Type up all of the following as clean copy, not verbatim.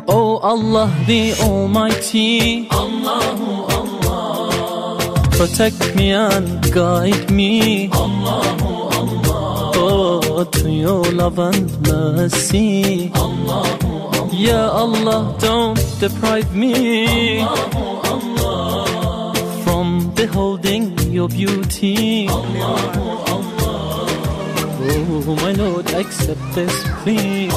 Oh Allah the Almighty, Allahu Allah, protect me and guide me, Allahu Allah, oh, to your love and mercy, Allahu Allah, Ya Allah, don't deprive me, Allahu Allah, from beholding your beauty. Allahu Allah, Oh my Lord, accept this plea.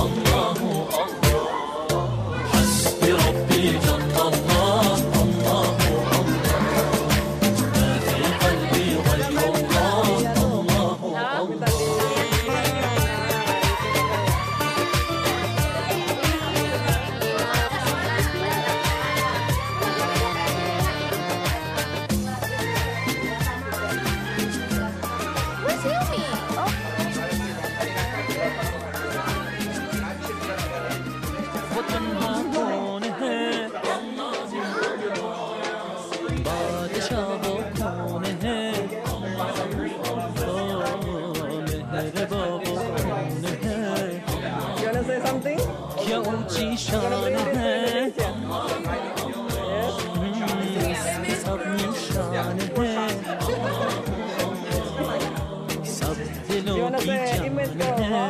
क्या ऊंची शान है, इसकी सब निशान है, सब दिलों की जान है.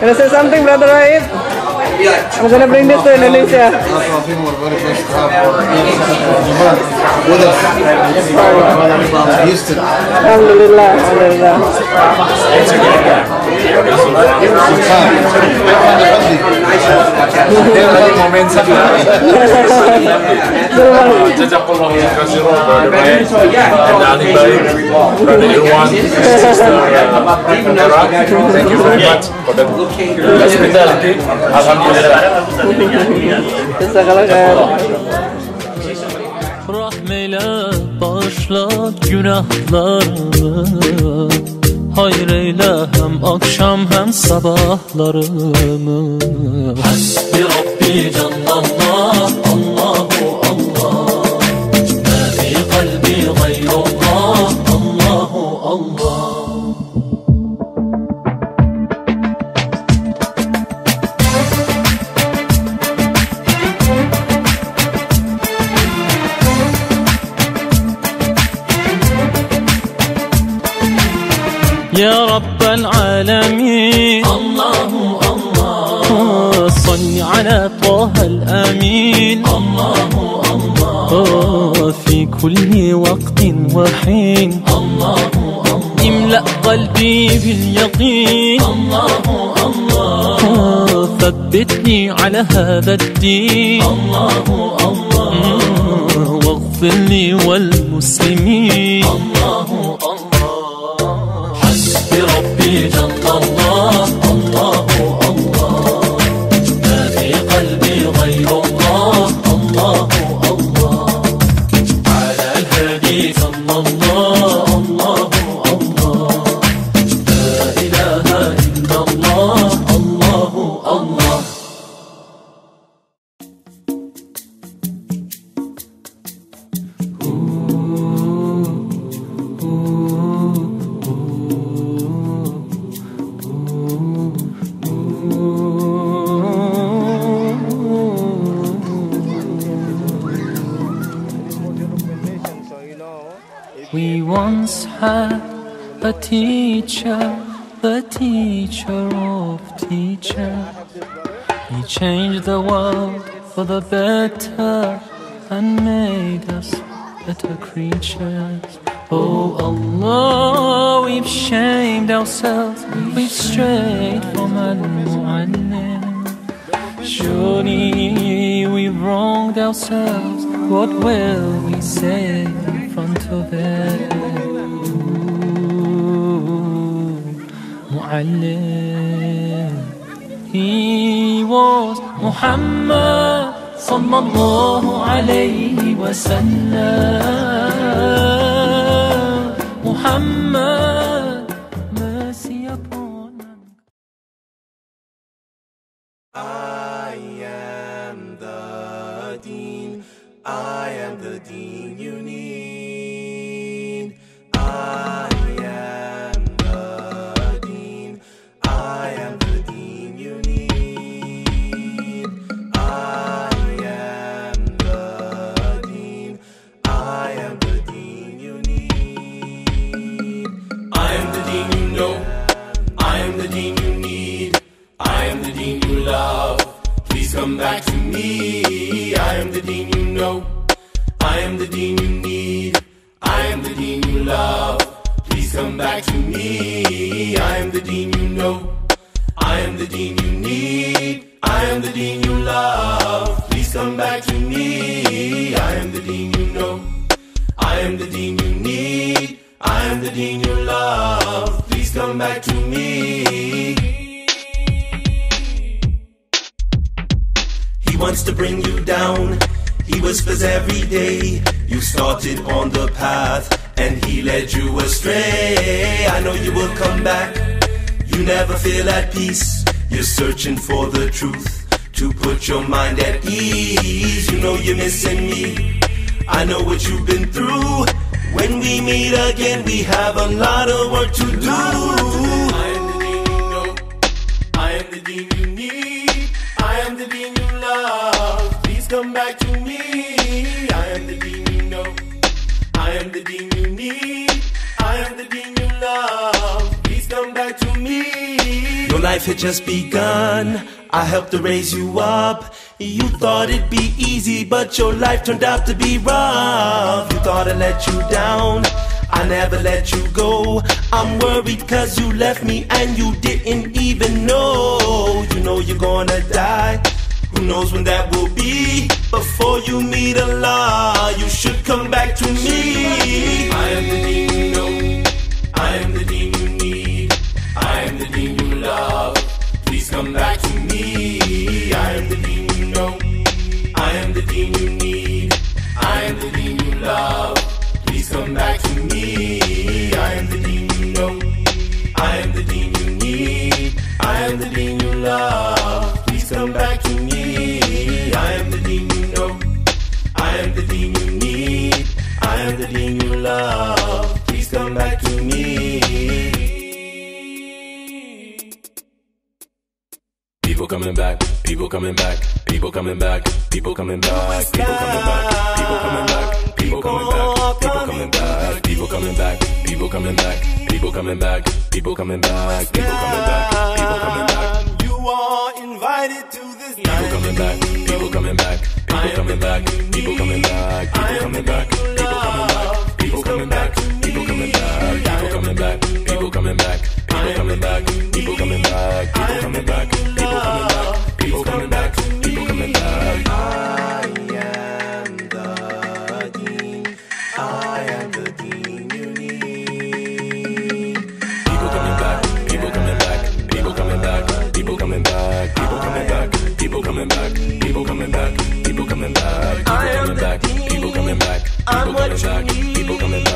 Can I say something, Brother Raif? I'm gonna bring this to Indonesia. I think we're very blessed to have with us. Houston. Alhamdulillah, alhamdulillah. Jazakallah khairan, brother baik, and Ali baik, brother Irwan, sister Era. Thank you very much for the hospitality. Alhamdulillah. Jazakallah khair. Rahmeyle bağışla günahlarımı, hayır eyle hem akşam hem sabahlarımı. Hasbi Rabbi Jallallah, Allahu Allah, ma fi qalbi ghayrullah, Allahu Allah. يا رب العالمين، الله الله، صل على طه الأمين، الله الله، في كل وقت وحين، الله الله، املأ قلبي باليقين، الله الله، ثبتني على هذا الدين، الله الله، واغفر لي والمسلمين. الله الله. بربي جل الله، الله الله، ما في قلبي غير الله، الله الله، على الهادي صلى الله، الله الله، لا إله إلا الله، الله الله. We once had a teacher, the teacher of teachers. He changed the world for the better and made us better creatures. Oh Allah, we've shamed ourselves, we've strayed from Al-Mu'allim. Surely we've wronged ourselves, what will we say in front of it? Mu'allim, he was Muhammad sallallahu alayhi wa sallam. Muhammad, mercy upon mankind. I am the deen, I am the deen you need. I am the deen, I am the deen you need. I am the deen, I am the deen you need. I am the deen you know, I am the deen you need. I am the deen you love, please come back to me. I am the deen you know, I am the deen you need. I am the deen you love, please come back to me. I am the deen you know, I am the deen you need. I am the deen you love, please come back to me. I am the deen you know, I am the deen you need. I am the deen you love, please come back to me. He wants to bring you down, he whispers every day. You started on the path and he led you astray. I know you will come back, you never feel at peace. You're searching for the truth to put your mind at ease. You know you're missing me, I know what you've been through. When we meet again, we have a lot of work to do. I am the deen you know, I am the deen you need. I am the deen you love, please come back to me. I am the deen you know, I am the deen you need. I am the deen you love, please come back to me. Your life had just begun, I helped to raise you up. You thought it'd be easy, but your life turned out to be rough. You thought I let you down, I never let you go. I'm worried cause you left me and you didn't even know. You know you're gonna die, who knows when that will be. Before you meet Allah, you should come back to me. I am the deen you know, I am the deen you need. I am the deen you love, please come back to me. I am the deen you know, I am the deen you need. I am the deen you love, please come back to me. I am the deen you know, I am the deen you need. I am the deen you love, please come back to me. I am the deen you know, I am the deen you need. I am the deen you love, please come back to me. People coming back, people coming back, people coming back, people coming back, people coming back, people coming back, people coming back, people coming back, people coming back, people coming back, people coming back, people coming back, people coming back, people coming back. You are invited to this night. People coming back, people coming back, people coming back, people coming back, people coming back, people coming back, people coming back, people coming back, people coming back, people coming back, people coming back, people coming back, people coming back, people coming back, people coming back, people coming back. I am the deen, I am the deen you need. People coming back, people coming back, people coming back, people coming back, people coming back, people coming back, people coming back, people coming back, people coming back, people coming back, people coming back, people coming back.